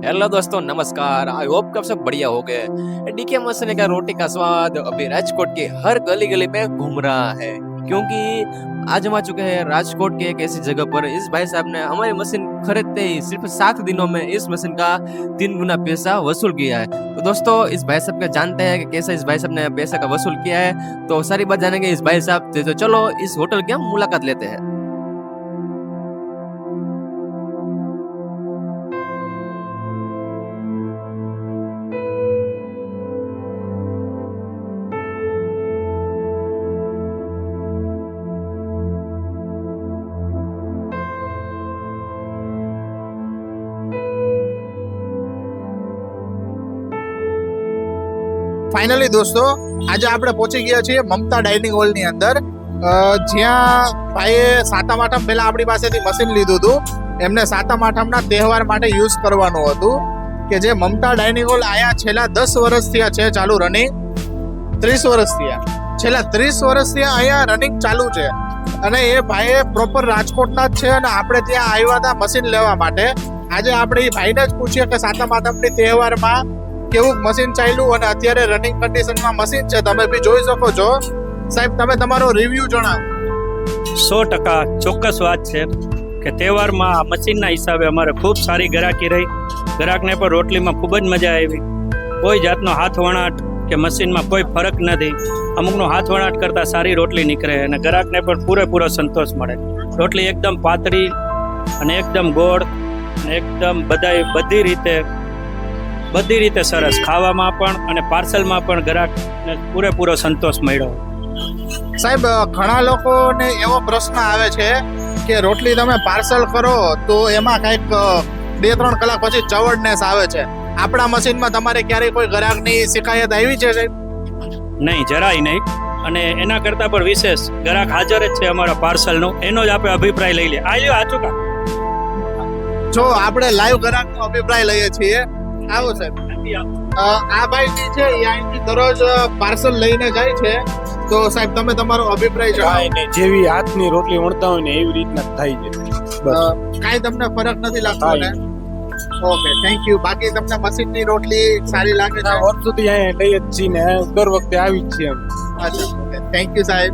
Hello दोस्तों, नमस्कार। I hope कि आप सब बढ़िया हो गए। डीके मशीन का रोटी का स्वाद अभी राजकोट के हर गली गली में घूम रहा है, क्योंकि आज हम आ चुके हैं राजकोट के एक ऐसी जगह पर। इस भाई साहब ने हमारी मशीन खरीदते ही सिर्फ 7 दिनों में इस मशीन का 3 गुना पैसा वसूल किया है। तो दोस्तों, इस भाई साहब को जानते हैं कि कैसे इस भाई साहब ने पैसा का वसूल किया है। तो सारी बात जानेंगे इस भाई साहब से। तो चलो इस होटल की हम मुलाकात लेते हैं। ફાઇનલી દોસ્તો, આજે આપણે પહોંચી ગયા છીએ મમતા ડાઇનિંગ હોલ ની અંદર, જ્યાં ભાઈએ સાતમ આઠમ પહેલા આપણી પાસેથી મશીન લીધું હતું। એમને સાતમ આઠમના તહેવાર માટે યુઝ કરવાનું હતું, કે જે મમતા ડાઇનિંગ હોલ આયા છેલ્લા 10 વર્ષ થયા છે ચાલુ, રનિંગ 30 વર્ષ થયા, છેલ્લા 30 વર્ષથી અહીંયા રનિંગ ચાલુ છે। અને એ ભાઈએ પ્રોપર રાજકોટના જ છે અને આપણે ત્યાં આવ્યા હતા મશીન લેવા માટે। આજે આપણે એ ભાઈને જ પૂછીએ કે સાતમ આઠમની તહેવારમાં કેવું મશીન ચાલ્યું અને અત્યારે રનિંગ કન્ડિશનમાં મશીન છે, તમે બી જોઈ શકો છો। સાહેબ, તમે તમારો રિવ્યુ જણાવો। 100% ચોક્કસ વાત છે કે તહેવારમાં આ મશીનના હિસાબે અમારે ખૂબ સારી ગ્રાહકી રહી। ગ્રાહકને પણ રોટલીમાં ખૂબ જ મજા આવી। કોઈ જાતનો હાથ વણાટ કે મશીનમાં કોઈ ફરક નથી। અમુકનો હાથ વણાટ કરતાં સારી રોટલી નીકળે અને ગ્રાહકને પણ પૂરેપૂરો સંતોષ મળે। રોટલી એકદમ પાતળી અને એકદમ ગોળ અને એકદમ બધી રીતે સરસ, ખાવામાં પણ અને પાર્સલમાં પણ ગ્રાહકને પૂરેપૂરો સંતોષ મળ્યો। સાહેબ, ઘણા લોકોને એવો પ્રશ્ન આવે છે કે રોટલી તમે પાર્સલ કરો તો એમાં કંઈક 2-3 કલાક પછી ચવડનેસ આવે છે। આપણા મશીનમાં તમારે ક્યારેય કોઈ ગ્રાહકની શિકાયત આવી છે સાહેબ? નહીં, જરાય નહીં। અને એના કરતાં પણ વિશેષ ગ્રાહક હાજર જ છે અમારા પાર્સલનો, એનો જ આપણે અભિપ્રાય લઈ લઈએ। આ લ્યો, આ ચૂકા જો આપણે લાઈવ ગ્રાહકનો અભિપ્રાય લઈએ છીએ। આવો સાહેબ, આ ભાઈ જે છે એ અહીંથી દરરોજ પાર્સલ લઈને જાય છે, તો સાહેબ તમે તમારો અભિપ્રાય જણાવો। જેવી હાથની રોટલી વણતા હોય ને એવી રીતના થાય છે, કાંઈ તમને ફરક નથી લાગતો ને? Okay, thank you. બાકી તમને મશીનની રોટલી સારી લાગે છે? વર્ષોથી અહીંયા લઈ જ છીએ ને દર વખતે આવી જ છીએ। અચ્છા, થેન્ક યુ સાહેબ।